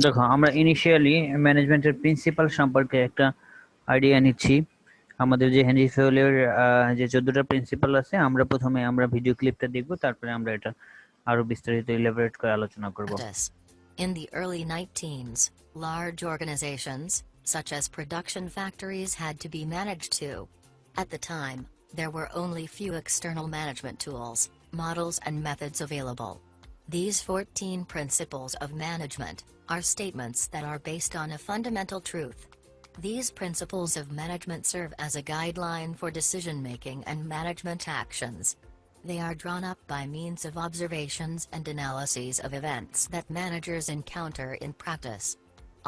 দেখো, আমরা ইনিশিয়ালি ম্যানেজমেন্টের প্রিন্সিপাল সম্পর্কে একটা আইডিয়া নিচ্ছি। আমাদের যে হেনরি ফেওলের যে 14টা প্রিন্সিপাল আছে, আমরা ভিডিও ক্লিপটা দেখবো, তারপরে আমরা এটা আরো বিস্তারিত ইলাবোরেট করে আলোচনা করব। Practice. In the early 19s, large organizations, such as production factories, had to be managed too. At the time, there were only few external management tools, models, and methods available. These 14 principles of management are statements that are based on a fundamental truth. These principles of management serve as a guideline for decision-making and management actions. They are drawn up by means of observations and analyses of events that managers encounter in practice.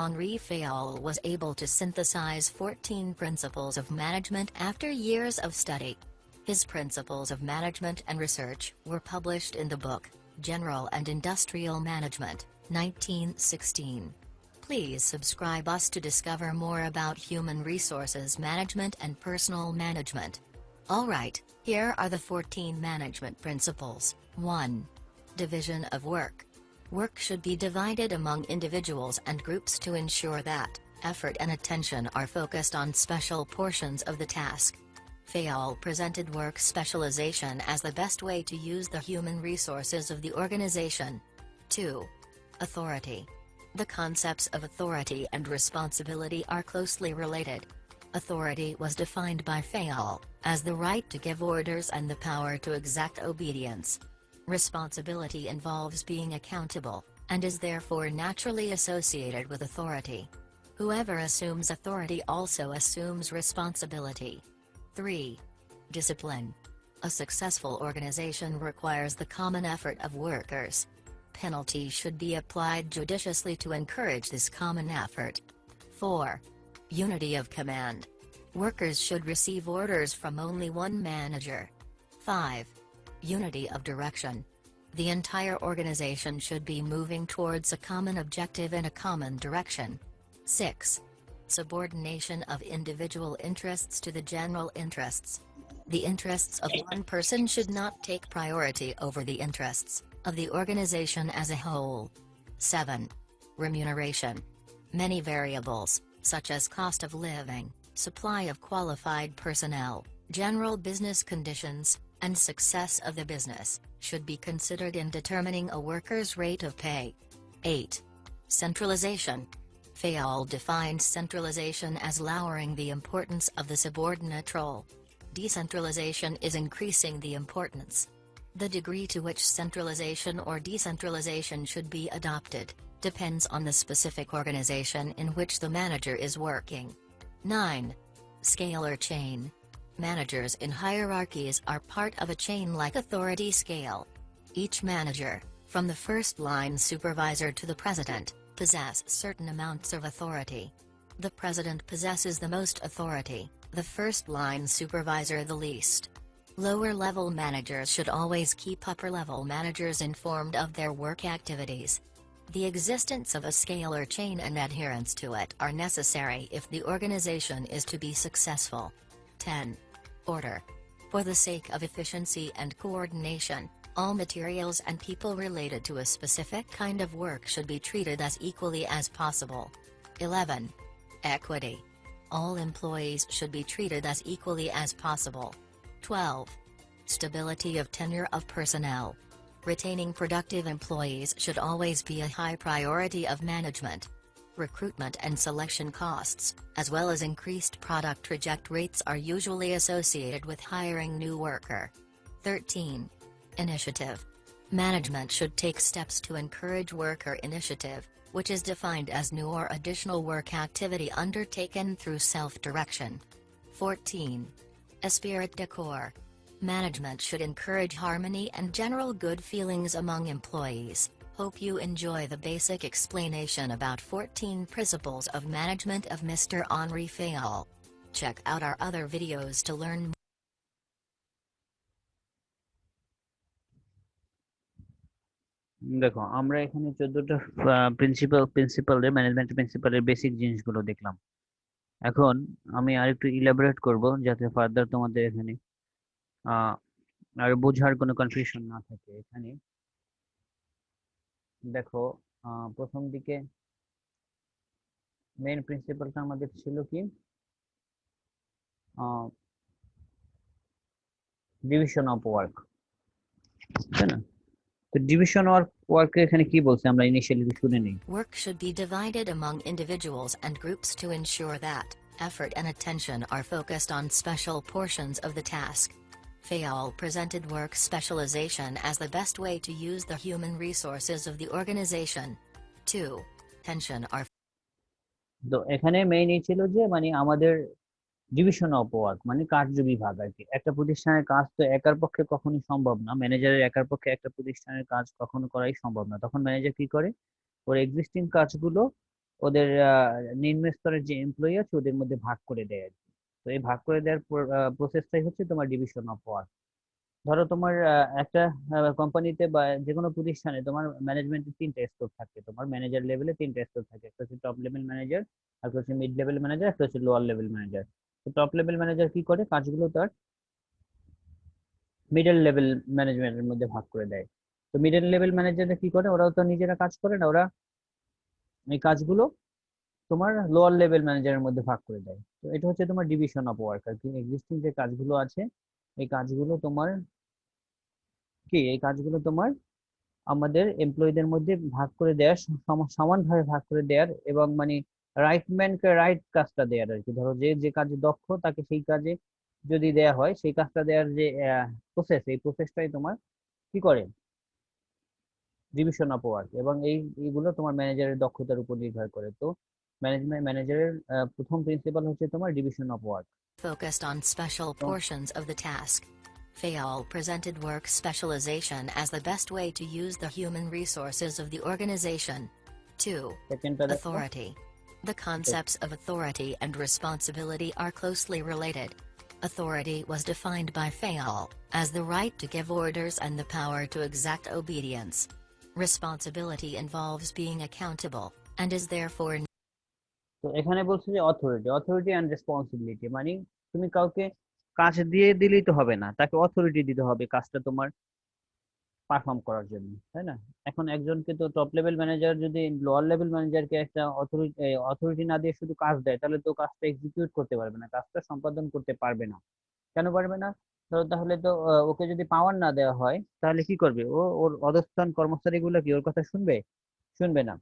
Henri Fayol was able to synthesize 14 principles of management after years of study. His Principles of Management and Research were published in the book, General and Industrial Management, 1916. Please subscribe us to discover more about human resources management and personal management. Alright, here are the 14 management principles. 1. Division of work. Work should be divided among individuals and groups to ensure that effort and attention are focused on special portions of the task. Fayol presented work specialization as the best way to use the human resources of the organization. 2. Authority. The concepts of authority and responsibility are closely related. Authority was defined by Fayol as the right to give orders and the power to exact obedience. Responsibility involves being accountable, and is therefore naturally associated with authority. Whoever assumes authority also assumes responsibility. 3. Discipline. A successful organization requires the common effort of workers. Penalties should be applied judiciously to encourage this common effort. 4. Unity of command. Workers should receive orders from only one manager. 5. Unity of direction. The entire organization should be moving towards a common objective and a common direction. 6. Subordination of individual interests to the general interests. The interests of one person should not take priority over the interests of the organization as a whole. 7. Remuneration. Many variables, such as cost of living, supply of qualified personnel, general business conditions, and success of the business, should be considered in determining a worker's rate of pay. 8. Centralization. Fayol defined centralization as lowering the importance of the subordinate role. Decentralization is increasing the importance. The degree to which centralization or decentralization should be adopted depends on the specific organization in which the manager is working. 9. Scalar chain. Managers in hierarchies are part of a chain-like authority scale. Each manager, from the first-line supervisor to the president, possess certain amounts of authority. The president possesses the most authority, the first-line supervisor the least. Lower-level managers should always keep upper-level managers informed of their work activities. The existence of a scalar chain and adherence to it are necessary if the organization is to be successful. 10. Order. For the sake of efficiency and coordination, all materials and people related to a specific kind of work should be treated as equally as possible. 11. Equity. All employees should be treated as equally as possible. 12. Stability of tenure of personnel. Retaining productive employees should always be a high priority of management. Recruitment and selection costs, as well as increased product reject rates, are usually associated with hiring new worker. 13. Initiative. Management should take steps to encourage worker initiative, which is defined as new or additional work activity undertaken through self-direction. 14. Esprit de corps. Management should encourage harmony and general good feelings among employees. Hope you enjoy the basic explanation about 14 principles of management of Mr. Henri Fayol. Check out our other videos to learn more. দেখো, আমরা এখানে 14টা প্রিন্সিপালের management প্রিন্সিপালের basic জিনিসগুলো দেখলাম। এখন আমি আরেকটু ইলাবোরেট করব, যাতে ফার্দার তোমাদের এখানে আহ আর বোঝার কোনো কনফিউশন না থাকে। এখানে দেখো, প্রথম দিকে মেইন প্রিন্সিপালটা আমাদের ছিল কি, ডিভিশন অফ ওয়ার্ক, তাই না? তো ডিভিশন ওয়ার্ক এখানে কি বলছে আমরা ইনিশিয়ালি শুনে নিই। Work should be divided among individuals and groups to ensure that effort and attention are focused on special portions of the task. Fayol presented work specialization as the best way to use the human resources of the organization. 2. Attention are তো এখানে main এই ছিল যে মানে আমাদের division of work মানে কার্য বিভাগ আর কি। একটা প্রতিষ্ঠানের কাজ তো একার পক্ষে কখনোই সম্ভব না, ম্যানেজারের একার পক্ষে একটা প্রতিষ্ঠানের কাজ কখনো করাই সম্ভব না। তখন ম্যানেজার কি করে, ওর এক্সিস্টিং কাজগুলো ওদের নিম্ন স্তরের যে এমপ্লয়ি আছে ওদের মধ্যে ভাগ করে দেয় আর কি। তো এই ভাগ করে দেওয়ার প্রসেসটাই হচ্ছে তোমার ডিভিশন অফ ওয়ার্ক। ধরো তোমার একটা কোম্পানিতে বা যে কোনো প্রতিষ্ঠানে তোমার ম্যানেজমেন্টের তিনটা স্তর থাকে, তোমার ম্যানেজার লেভেলে তিনটা স্তর থাকে, একটা হচ্ছে টপ লেভেল ম্যানেজার, একটা হচ্ছে মিড লেভেল ম্যানেজার, একটা হচ্ছে লোয়ার লেভেল ম্যানেজার। তো টপ লেভেল ম্যানেজার কি করে, কাজগুলো তার মিডল লেভেল ম্যানেজমেন্টের মধ্যে ভাগ করে দেয়। তো মিডল লেভেল ম্যানেজাররা কি করে, ওরাও তো নিজেরা কাজ করে না, ওরা এই কাজগুলো তোমার লোয়ার লেভেল ম্যানেজারের মধ্যে ভাগ করে দেয়। তো এটা হচ্ছে তোমার ডিভিশন অফ ওয়ার্ক আর কি। এক্সিস্টিং যে কাজগুলো আছে এই কাজগুলো তোমার কি, এই কাজগুলো তোমার আমাদের এমপ্লয়ীদের মধ্যে ভাগ করে দেওয়ার, সমানভাবে ভাগ করে দেওয়ার, এবং মানে রাইট ম্যানকে রাইট কাজটা দেওয়ার আর কি। ধরো যে যে কাজে দক্ষ তাকে সেই কাজে যদি দেয়া হয়, সেই কাজটা দেওয়ার যে প্রসেস, এই প্রসেসটাই তোমার কি করে, ডিভিশন অফ ওয়ার্ক। এবং এইগুলো তোমার ম্যানেজারের দক্ষতার উপর নির্ভর করে। তো ম্যানেজারের প্রথম প্রিন্সিপাল হচ্ছে তোমার division of work. focused on special portions of the task. Fayol presented work specialization as the best way to use the human resources of the organization. 2. সেকেন্ডটা দেখো। Authority. The concepts of authority and responsibility are closely related. Authority was defined by Fayol as the right to give orders and the power to exact obedience. Responsibility involves being accountable, and is therefore তো এখানে বলছে যে authority and responsibility মানে তুমি কাউকে কাজ দিয়ে দিলেই তো হবে না, তাকে অথরিটি দিতে হবে কাজটা তোমার পারফর্ম করার জন্য, তাই না? এখন একজনকে তো টপ লেভেল ম্যানেজার যদি লোয়ার লেভেল ম্যানেজারকে একটা অথরিটি না দিয়ে শুধু কাজ দেয়, তাহলে তো কাজটা এক্সিকিউট করতে পারবে না, কাজটা সম্পাদন করতে পারবে না। কেন পারবে না? ধরো তাহলে তো ওকে যদি পাওয়ার না দেওয়া হয় তাহলে কি করবে ও, ওর অধস্তন কর্মচারীগুলো কি ওর কথা শুনবে? শুনবে না।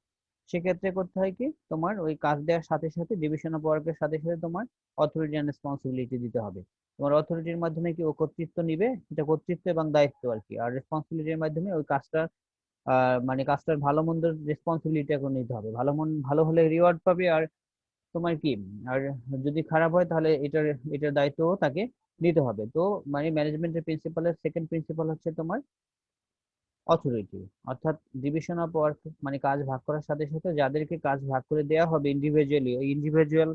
সেক্ষেত্রে করতে হয় কি, তোমার ওই কাজ দেওয়ার সাথে সাথে ডিভিশন অফ ওয়ার্কের সাথে সাথে তোমার অথরিটি অ্যান্ড রেসপন্সিবিলিটি দিতে হবে। তোমার অথরিটির মাধ্যমে কি ও কর্তৃত্ব নিবে, এটা কর্তৃত্ব এবং দায়িত্ব আর কি। আর রেসপন্সিবিলিটির মাধ্যমে ওই কাজটা মানে কাজটার ভালো মন্দের রেসপন্সিবিলিটি এখন নিতে হবে। ভালো হলে রিওয়ার্ড পাবে, আর তোমার কি, আর যদি খারাপ হয় তাহলে এটার দায়িত্বও তাকে নিতে হবে। তো মানে ম্যানেজমেন্টের প্রিন্সিপালের সেকেন্ড প্রিন্সিপাল হচ্ছে তোমার অথরিটি, অর্থাৎ ডিভিশন অফ ওয়ার্ক মানে কাজ ভাগ করার সাথে সাথে যাদেরকে কাজ ভাগ করে দেওয়া হবে ইন্ডিভিজুয়ালি, ওই ইন্ডিভিজুয়াল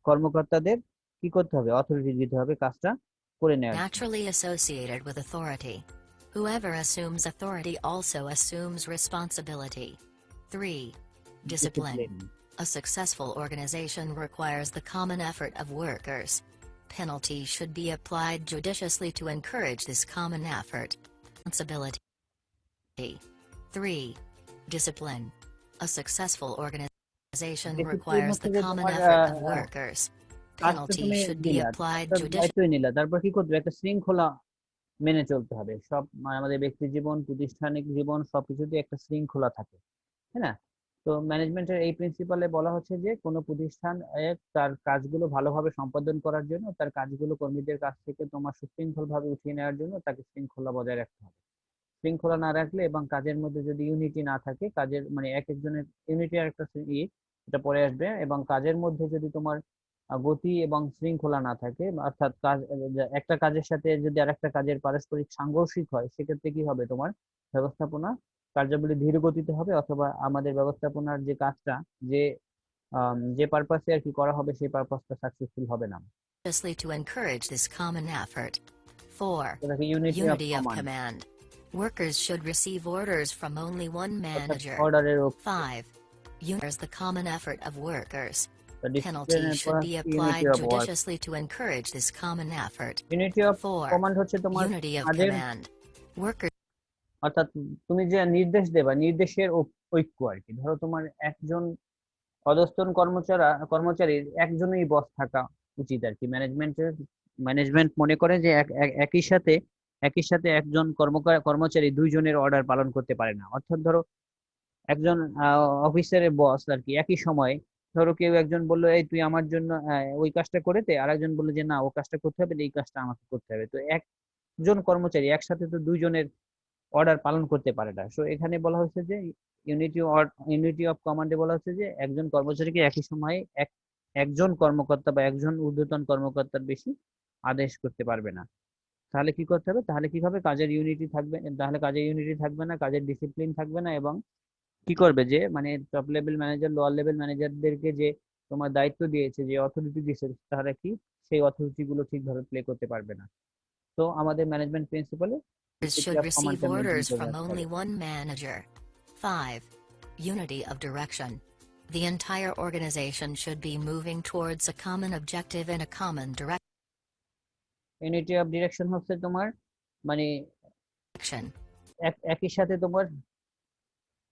কর্মকর্তাদের কি করতে হবে, অথরিটি দিতে হবে কাজটা করে নেওয়ার জন্য। naturally associated with authority. Whoever assumes authority also assumes responsibility. 3. Discipline. Discipline. A successful organization requires the common effort of workers. Penalties should be applied judiciously to encourage this common effort. Responsibility. 3. Discipline. A successful organization discipline requires হচ্ছে the যে common তোমার effort of workers. কাজটা তুমি Penalties should be দিলা, applied কাজটার judiciously. দায়িত্বই নিলা, তারপর কি করবে, একটা শৃঙ্খলা মেনে চলতে হবে। সব মানে আমাদের ব্যক্তি জীবন, প্রাতিষ্ঠানিক জীবন সবকিছুতে একটা শৃঙ্খলা থাকে, তাই না? তো ম্যানেজমেন্টের এই প্রিন্সিপালে বলা হচ্ছে যে কোনো প্রতিষ্ঠান তার কাজগুলো ভালোভাবে সম্পাদন করার জন্য, তার কাজগুলো কর্মীদের কাছ থেকে তোমার সুশৃঙ্খল ভাবে উঠিয়ে নেওয়ার জন্য তাকে শৃঙ্খলা বজায় রাখতে হবে। শৃঙ্খলা না রাখলে এবং কাজের মধ্যে যদি ইউনিটি না থাকে, কাজের মানে এক একজনের ইউনিটি আর একটা এটা পরে আসবে, এবং কাজের মধ্যে যদি তোমার গতি এবং শৃঙ্খলা না থাকে, অর্থাৎ কাজ একটা কাজের সাথে যদি আরেকটা কাজের পারস্পরিক সাংঘর্ষিক হয়, সেক্ষেত্রে কি হবে, তোমার ব্যবস্থাপনা কার্যাবলী ধীর গতিতে হবে, অথবা আমাদের ব্যবস্থাপনার যে কাজটা যে যে পারপাসে আর কি করা হবে সেই পারপাসটা সাকসেসফুল হবে না। To encourage this common effort. 4. এটাকে unity of Unity of command, command. Workers should receive orders from only one অর্থাৎ manager. অর্ডারের 5. Unity the common effort of workers. ডিসিপ্লিনের Penalties পর should be unity applied of work. judiciously to encourage this common effort. Unity of 4. Command হচ্ছে তোমার Unity of কাজের, command. Workers অর্থাৎ তুমি যে নির্দেশ দেবা, নির্দেশের ঐক্য আর কি। ধরো তোমার একজন অধস্তন কর্মচারীর একজনই বস থাকা উচিত আর কি। ম্যানেজমেন্ট মনে করে যে একই সাথে একজন কর্মচারী দুইজনের অর্ডার পালন করতে পারে না। অর্থাৎ ধরো একজন অফিসারের বস আর কি, একই সময় ধরো কেউ একজন বললো এই তুই আমার জন্য ওই কাজটা করে দে, আর একজন বললো যে না ও কাজটা করতে হবে, এই কাজটা আমাকে করতে হবে। তো একজন কর্মচারী একসাথে তো দুইজনের অর্ডার পালন করতে পারে না। সো এখানে বলা হচ্ছে যে ইউনিটি অফ কমান্ডে বলা হচ্ছে যে একজন কর্মচারীকে একই সময়ে একজন কর্মকর্তা বা একজন ঊর্ধ্বতন কর্মকর্তার বেশি আদেশ করতে পারবে না। তাহলে কি করতে হবে, তাহলে কি হবে, কাজের ইউনিটি থাকবে না, কাজের ডিসিপ্লিন থাকবে না, এবং কি করবে যে মানে top level manager lower level ম্যানেজারদেরকে যে তোমার দায়িত্ব দিয়েছে, যে অথরিটি দিয়েছে, তারা কি সেই অথরিটি গুলো ঠিকভাবে প্লে করতে পারবে না। তো আমাদের ম্যানেজমেন্ট প্রিন্সিপালে Should receive কমান্ডটা মেনটেন orders করে from রাখতে only হবে। one manager. 5. Unity of direction. The entire organization should be moving towards a common objective and a common unity of direction হচ্ছে তোমার মানে direction. একই সাথে তোমার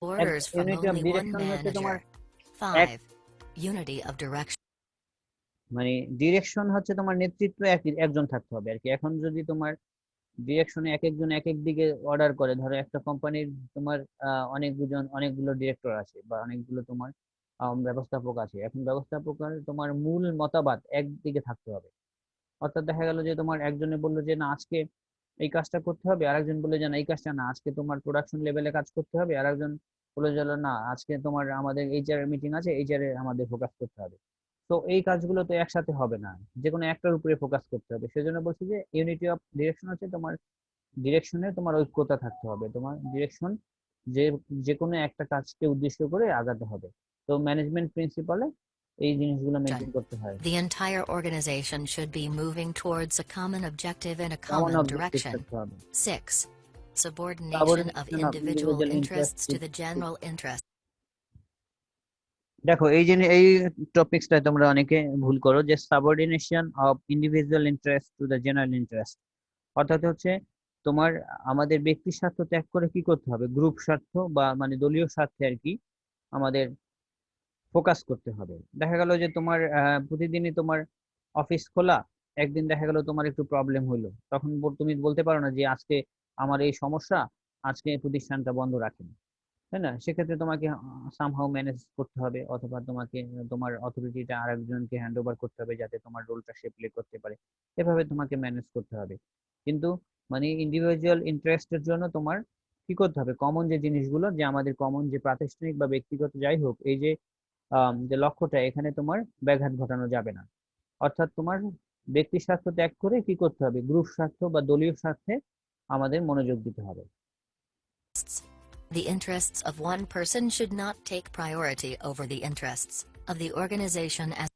Orders from unity of only one direction হচ্ছে তোমার manager. এক 5. Unity of direction. মানে ডিরেকশন হচ্ছে তোমার নেতৃত্ব একজন থাকতে হবে আর কি। এখন যদি তোমার ডিরেকশনে এক একজন এক এক দিকে অর্ডার করে, ধরো একটা কোম্পানির তোমার অনেকগুলো ডিরেক্টর আছে বা অনেকগুলো তোমার ব্যবস্থাপক আছে। এখন ব্যবস্থাপকের তোমার মূল মতবাদ একদিকে থাকতে হবে। অর্থাৎ দেখা গেল যে তোমার একজনে বললো যে না আজকে এই কাজটা করতে হবে, আর একজন বললো যে না এই কাজটা না, আজকে তোমার প্রোডাকশন লেভেলে কাজ করতে হবে, আর একজন বলে গেল না আজকে তোমার আমাদের এইচআর মিটিং আছে, এইচআর আমাদের ফোকাস করতে হবে। তো এই কাজগুলো তো একসাথে হবে না, যে কোনো একটার উপরে ফোকাস করতে হবে। সেজন্য বলছি যে ইউনিটি অফ ডিরেকশন হচ্ছে তোমার ডিরেকশনে তোমার ঐক্যতা থাকতে হবে, তোমার ডিরেকশন যে যে কোনো একটা কাজকে উদ্দেশ্য করে আগাতে হবে। তো ম্যানেজমেন্ট প্রিন্সিপালে এই জিনিসগুলো মেনটেন করতে হয়। The entire organization should be moving towards a common objective and a common common objective direction. থাকতে হবে। 6. Subordination of সাবঅর্ডিনেশন of individual individual interests interest. to the general interest. দেখো এই টপিকসটা তোমরা অনেকে ভুল করো, যে subordination of individual interest to the general interest. অর্থাৎ হচ্ছে তোমার আমাদের ব্যক্তি স্বার্থ ত্যাগ করে কি করতে হবে, গ্রুপ স্বার্থ বা মানে দলীয় স্বার্থে আর কি আমাদের ফোকাস করতে হবে। দেখা গেল যে তোমার প্রতিদিনই তোমার অফিস খোলা, একদিন দেখা গেল তোমার একটু প্রবলেম হলো, তখন তুমি বলতে পারো না যে আজকে আমার এই সমস্যা, আজকে প্রতিষ্ঠানটা বন্ধ রাখেন, তাই না? সেক্ষেত্রে তোমাকে সামহাউ ম্যানেজ করতে হবে, অথবা তোমাকে তোমার অথরিটিটা আরেকজনকে হ্যান্ড ওভার করতে হবে যাতে তোমার রোলটা সে প্লে করতে পারে। এভাবে তোমাকে ম্যানেজ করতে হবে। কিন্তু মানে ইন্ডিভিজুয়াল ইন্টারেস্টের জন্য তোমার কি করতে হবে, কমন যে জিনিসগুলো, যে আমাদের কমন যে প্রাতিষ্ঠানিক বা ব্যক্তিগত যাই হোক, এই যে যে লক্ষ্যটা, এখানে তোমার ব্যাঘাত ঘটানো যাবে না। অর্থাৎ তোমার ব্যক্তি স্বার্থ ত্যাগ করে কি করতে হবে, গ্রুপ স্বার্থ বা দলীয় স্বার্থে আমাদের মনোযোগ দিতে হবে। The interests of one person should not take priority over the interests of the organization as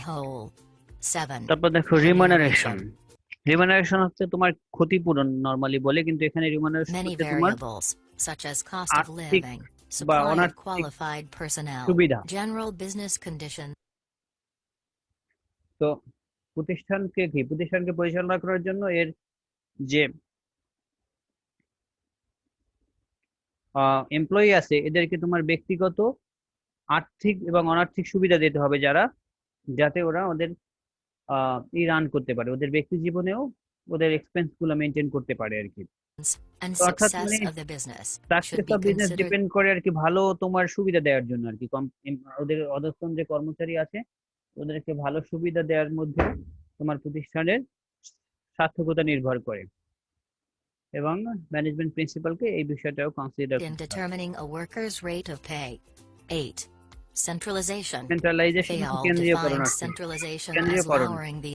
a whole. 7. তারপর দেখো রিমুনারেশন। রিমুনারেশন হচ্ছে তোমার ক্ষতিপূরণ নরমালি বলে, কিন্তু এখানে রিমুনারেশন Many হচ্ছে তোমার variables, such as cost of আর্থিক living, বা supply of অনার্থিক qualified personnel, সুবিধা। general business conditions. তো প্রতিষ্ঠানকে পরিচালনা করার জন্য এর যে এমপ্লয়ি আছে, এদেরকে তোমার ব্যক্তিগত আর্থিক এবং অনার্থিক সুবিধা দিতে হবে, যাতে ওরা ওদের রান করতে পারে, ওদের ব্যক্তি জীবনেও ওদের এক্সপেন্স গুলো মেনটেন করতে পারে আর কি। And তো অর্থাৎ success মানে of the business success should be of business considered depend করে আর কি ভালো তোমার সুবিধা দেওয়ার জন্য আর কি। ওদের অধস্তন যে কর্মচারী আছে ওদেরকে ভালো সুবিধা দেওয়ার মধ্যে তোমার প্রতিষ্ঠানের সার্থকতা নির্ভর করে, এবং ম্যানেজমেন্ট প্রিন্সিপালকে এই বিষয়টাও কনসিডার in করতে হবে। determining a worker's rate of pay. 8. Centralization. Centralisation, Fayol কেন্দ্রীয়করণ defines আছে, centralization as কেন্দ্রীয়করণ। lowering the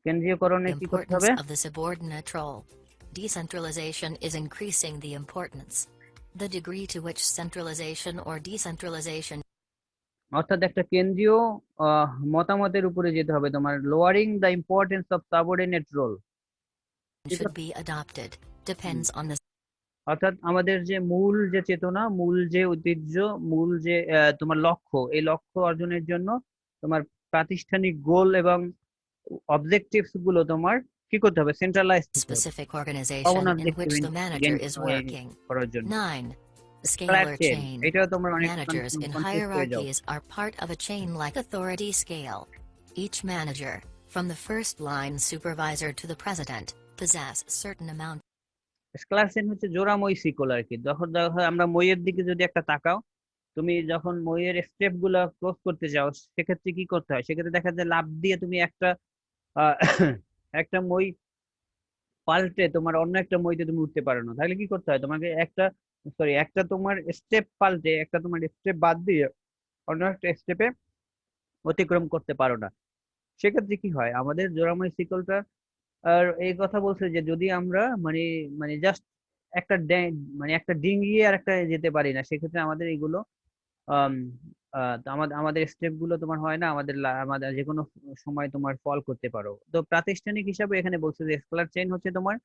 কেন্দ্রীয়করণে কি করতে importance হবে, of the subordinate role. Decentralization is increasing the importance. The degree to which centralization or decentralization অর্থাৎ একটা কেন্দ্রীয় মতামতের উপরে যেতে হবে তোমার, lowering the importance of subordinate role. should be adopted depends on the অর্থাৎ আমাদের যে মূল যে চেতনা, মূল যে ঐতিহ্য, মূল যে তোমার লক্ষ্য, এই লক্ষ্য অর্জনের জন্য তোমার প্রাতিষ্ঠানিক গোল এবং অবজেক্টিভস গুলো তোমার কি করতে হবে, সেন্ট্রালাইজ করতে হবে Specific common organization in objective which the manager is working. করার জন্য। 9. Flat Scalar chain, chain. এটাও তোমরা অনেক Managers in কনফিউজ হয়ে যাও। hierarchies are part of a chain-like authority scale. Each manager, from the first line supervisor to the president, possess certain amount scalar chain হচ্ছে জোড়া মই শিকল আর কি। যখন দেখো আমরা মইয়ের দিকে যদি একটা তাকাও, তুমি যখন মইয়ের স্টেপ গুলা ক্লোজ করতে যাও, সেক্ষেত্রে কি করতে হয়, সেক্ষেত্রে দেখা যায় লাফ দিয়ে তুমি একটা আহ, একটা মই পাল্টে তোমার অন্য একটা মইতে তুমি উঠতে পারো না। তাহলে কি করতে হয় তোমাকে, একটা তোমার স্টেপ পাল্টে, একটা তোমার স্টেপ বাদ দিয়ে অন্য একটা স্টেপে অতিক্রম করতে পারো না। সেক্ষেত্রে কি হয়, আমাদের জোড়াময় শিকলটা আর এই কথা বলছে যে যদি আমরা মানে মানে জাস্ট একটা মানে একটা ডিঙ্গিয়ে আর একটা যেতে পারি না, সেক্ষেত্রে আমাদের এইগুলো আম, তো আমাদের আমাদের স্টেপ গুলো তোমার হয় না, আমাদের যে কোনো সময় তোমার ফল করতে পারো। তো প্রাতিষ্ঠানিক হিসাবে এখানে বলছে যে স্কেলার চেইন হচ্ছে তোমার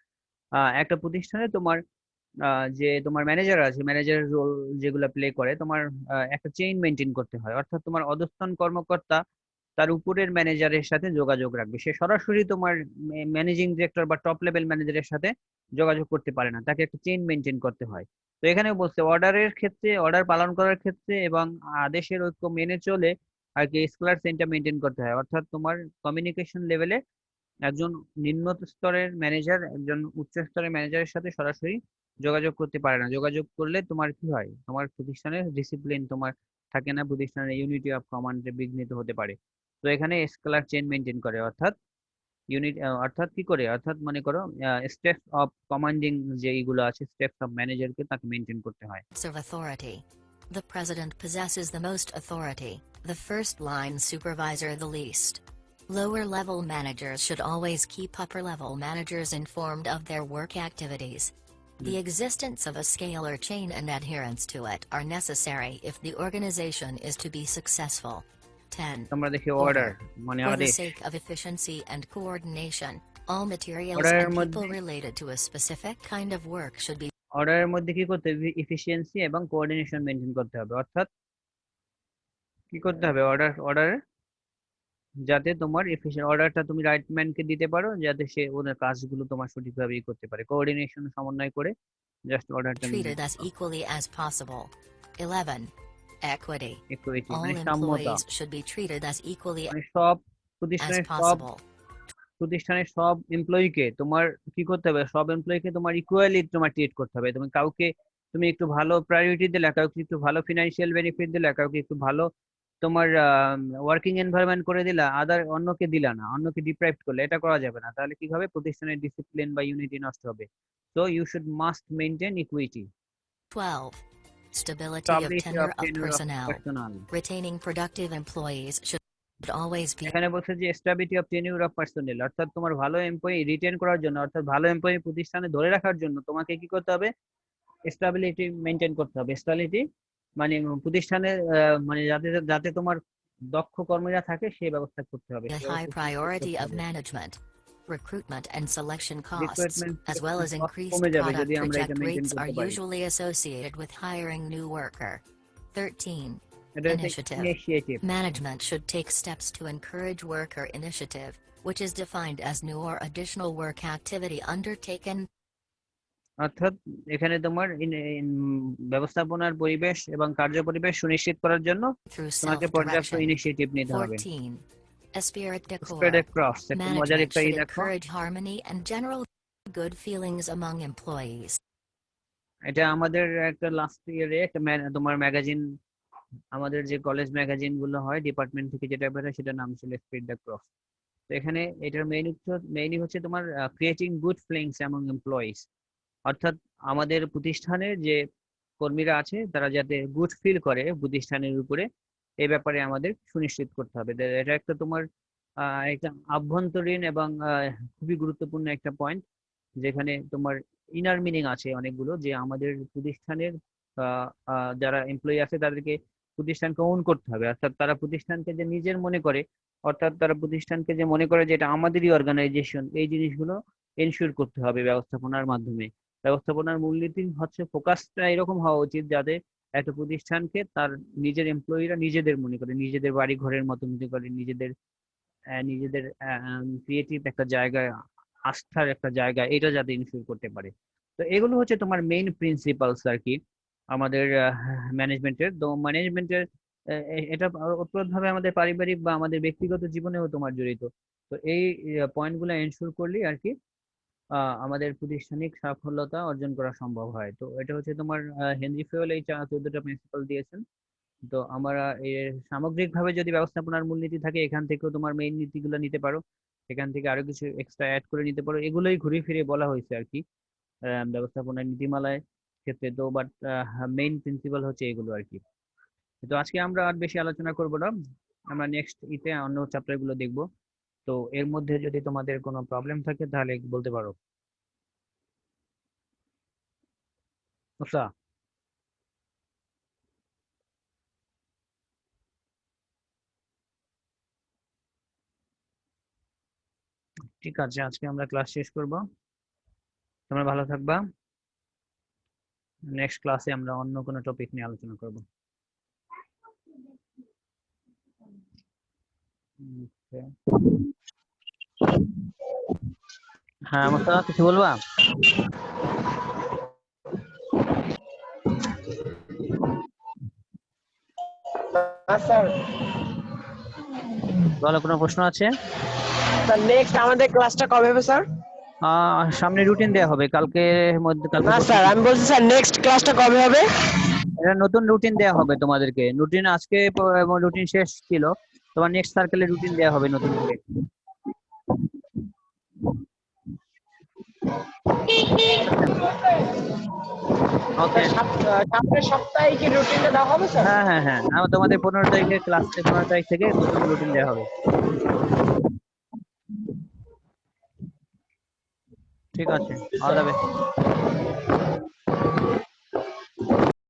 একটা প্রতিষ্ঠানে তোমার যে তোমার ম্যানেজার আছে, ম্যানেজারের রোল যেগুলো প্লে করে তোমার একটা চেইন মেনটেন করতে হয়। অর্থাৎ তোমার অধস্তন কর্মকর্তা তার উপরের ম্যানেজারের সাথে যোগাযোগ রাখবে, সে সরাসরি তোমার ম্যানেজিং ডিরেক্টর বা টপ লেভেল ম্যানেজারের সাথে যোগাযোগ করতে পারে না, তাকে একটা চেইন মেনটেন করতে হয়। তো এখানে বলছে অর্ডারের ক্ষেত্রে, অর্ডার পালন করার ক্ষেত্রে এবং আদেশের ঐক্য মেনে চলে আর কি স্কেলার চেইনটা মেনটেন করতে হয়। অর্থাৎ তোমার কমিউনিকেশন লেভেলে একজন নিম্ন স্তরের ম্যানেজার একজন উচ্চ স্তরের ম্যানেজারের সাথে সরাসরি যোগাযোগ করতে পারে না। যোগাযোগ করলে তোমার কি হয়, তোমার প্রতিষ্ঠানের ডিসিপ্লিন তোমার থাকে না, প্রতিষ্ঠানের ইউনিটি অফ কমান্ডে বিঘ্নিত হতে পারে। তো এখানে স্কেলার চেইন মেনটেন করে, অর্থাৎ অর্থাৎ কি করে, অর্থাৎ মনে করো স্টেপস অফ কমান্ডিং যে এইগুলো আছে, স্টেপস অফ ম্যানেজারকে তাকে মেনটেন করতে হয়। of authority. The president possesses the most authority, the first line supervisor the least. Lower level managers should always keep upper level managers informed of their work activities. The existence of a scalar chain and adherence to it are necessary if the organization is to be successful. 10. তোমরা দেখি order Order. মানে For the আদেশ। sake of efficiency and coordination, all materials অর্ডারের and মধ্যে, people related to a specific kind of work should be অর্ডারের মধ্যে কি করতে হবে, এফিসিয়েন্সি এবং কোঅর্ডিনেশন মেনটেন করতে হবে। অর্থাৎ কি করতে হবে, অর্ডারে যাতে তোমার এফিসিয়েন্ট অর্ডারটা তুমি রাইট ম্যানকে দিতে পারো, যাতে সে ওদের কাজগুলো তোমার সঠিকভাবে করতে পারে, কোঅর্ডিনেশন সমন্বয় করে জাস্ট অর্ডারটা মিলে treated as equally as possible. 11. Equity. একটু এটি All মানে সাম্যতা, employees should be treated as equally মানে সব as প্রতিষ্ঠানের সব possible. প্রতিষ্ঠানের সব এমপ্লয়িকে তোমার কি করতে হবে, সব এমপ্লয়িকে তোমার ইকুয়ালি তোমার ট্রিট করতে হবে। তুমি কাউকে তুমি একটু ভালো প্রায়োরিটি দিলে, কাউকে একটু ভালো ফিনান্সিয়াল বেনিফিট দিলে, কাউকে একটু ভালো তোমার ওয়ার্কিং এনভায়রনমেন্ট করে দিলা, অন্যকে দিলা না, অন্যকে ডিপ্রাইভ করলে, এটা করা যাবে না। তাহলে কি হবে, প্রতিষ্ঠানের ডিসিপ্লিন বা ইউনিটি নষ্ট হবে। So you should must maintain equity. 12. Stability of stability of tenure of tenure of personnel. Personnel. Retaining productive employees should always be এখানে বলছে যে stability of tenure of personnel, অর্থাৎ তোমার ভালো এমপ্লয়ি রিটেন করার জন্য, অর্থাৎ ভালো এমপ্লয়ি প্রতিষ্ঠানে ধরে রাখার জন্য তোমাকে কি করতে হবে, স্টাবিলিটি মেনটেন করতে হবে। স্টাবিলিটি মানে প্রতিষ্ঠানের মানে যাতে যাতে তোমার দক্ষ কর্মীরা থাকে সেই ব্যবস্থা করতে হবে, a সেই high ব্যবস্থা সুনিশ্চিত priority করতে of হবে। management. Recruitment and selection costs, recruitment as well as increased কমে যাবে product যদি আমরা এটা reject মেনটেন rates, are করতে পারি। usually associated with hiring new worker. 13. এটা হচ্ছে Initiative. Initiative, Management should take steps to encourage worker initiative, which is defined as new or additional work activity undertaken অর্থাৎ এখানে তোমার ব্যবস্থাপনার পরিবেশ এবং কার্য পরিবেশ সুনিশ্চিত করার জন্য through তোমাকে পর্যাপ্ত self-direction. ইনিশিয়েটিভ নিতে হবে। 14. Esprit de spread corps. Cross, একটু মজার Management একটা should দেখো, encourage harmony and general good feelings among employees. এটা আমাদের একটা লাস্ট ইয়ারে একটা তোমার ম্যাগাজিন, আমাদের যে কলেজ ম্যাগাজিন গুলো হয় ডিপার্টমেন্ট থেকে যেটা বেরোয় সেটার নাম ছিল স্প্রেড দ্য ক্রস। তো এখানে এটার মেইনই হচ্ছে তোমার creating good feelings among employees, অর্থাৎ আমাদের প্রতিষ্ঠানের যে কর্মীরা আছে তারা যাতে গুড ফিল করে প্রতিষ্ঠানের উপরে, এই ব্যাপারে আমাদের সুনিশ্চিত করতে হবে। এটা একটা তোমার একটা আভ্যন্তরীণ এবং খুবই গুরুত্বপূর্ণ একটা পয়েন্ট, যেখানে তোমার ইনার মিনিং আছে অনেকগুলো, যে আমাদের প্রতিষ্ঠানের যারা এমপ্লয়ি আছে তাদেরকে প্রতিষ্ঠানকে ওন করতে হবে, অর্থাৎ তারা প্রতিষ্ঠানকে যে নিজের মনে করে, অর্থাৎ তারা প্রতিষ্ঠানকে যে মনে করে যে এটা আমাদেরই অর্গানাইজেশন, এই জিনিসগুলো এনশিওর করতে হবে ব্যবস্থাপনার মাধ্যমে। ব্যবস্থাপনার মূলনীতি হচ্ছে ফোকাসটা এরকম হওয়া উচিত যাতে একটা প্রতিষ্ঠানকে তার নিজের এমপ্লয়িরা নিজেদের মনে করে, নিজেদের বাড়ি ঘরের মতো মনে করে, নিজেদের নিজেদের ক্রিয়েটিভ একটা জায়গায়, আস্থার একটা জায়গা, এটা যাতে ইনশিওর করতে পারে। তো এগুলো হচ্ছে তোমার মেইন প্রিন্সিপালস আর কি আমাদের ম্যানেজমেন্টের। তো ম্যানেজমেন্টের এটা ওতপ্রোতভাবে আমাদের পারিবারিক বা আমাদের ব্যক্তিগত জীবনেও তোমার জড়িত। তো এই পয়েন্টগুলো এনশিওর করলেই আর কি আমাদের প্রাতিষ্ঠানিক সাফল্যতা অর্জন করা সম্ভব হয়। তো এটা হচ্ছে তোমার হেনরি ফেওয়েল এই 14টা প্রিন্সিপাল দিয়েছেন। তো আমরা এর সামগ্রিকভাবে যদি ব্যবস্থাপনার মূলনীতি থাকে, এখান থেকেও তোমার মেইন নীতিগুলো নিতে পারো, এখান থেকে আরো কিছু এক্সট্রা অ্যাড করে নিতে পারো। এগুলোই ঘুরে ফিরে বলা হয়েছে আর কি ব্যবস্থাপনার নীতিমালায় ক্ষেত্রে। তো বাট মেইন প্রিন্সিপাল হচ্ছে এগুলো আর কি। তো আজকে আমরা আর বেশি আলোচনা করব না, আমরা নেক্সট ইতে অন্য চ্যাপ্টার গুলো দেখবো। তো এর মধ্যে যদি তোমাদের কোনো প্রবলেম থাকে তাহলে বলতে পারো। আচ্ছা, ঠিক আছে, আজকে আমরা ক্লাস শেষ করব। তোমরা ভালো থাকবা। নেক্সট ক্লাসে আমরা অন্য কোনো টপিক নিয়ে আলোচনা করব। Okay. হ্যাঁ মুস্তাফা, কিছু বলবা? স্যার, বলো, কোনো প্রশ্ন আছে? স্যার নেক্সট আমাদের ক্লাসটা কবে হবে স্যার? সামনে রুটিন দেয়া হবে কালকের মধ্যে, কালকে না পরশু স্যার, আমি বলছি স্যার নেক্সট ক্লাসটা কবে হবে? এটা নতুন রুটিন দেয়া হবে তোমাদেরকে। রুটিন আজকে রুটিন শেষ ছিল, তোমার নেক্সট সার্কেলে রুটিন দেয়া হবে নতুন করে। ওকে। সামনের সপ্তাহে কি রুটিনটা দেওয়া হবে স্যার? হ্যাঁ হ্যাঁ হ্যাঁ, তোমাদের 15 তারিখে ক্লাস, 15 তারিখ থেকে নতুন রুটিন দেওয়া হবে। ঠিক আছে, অল দ্য বেস্ট।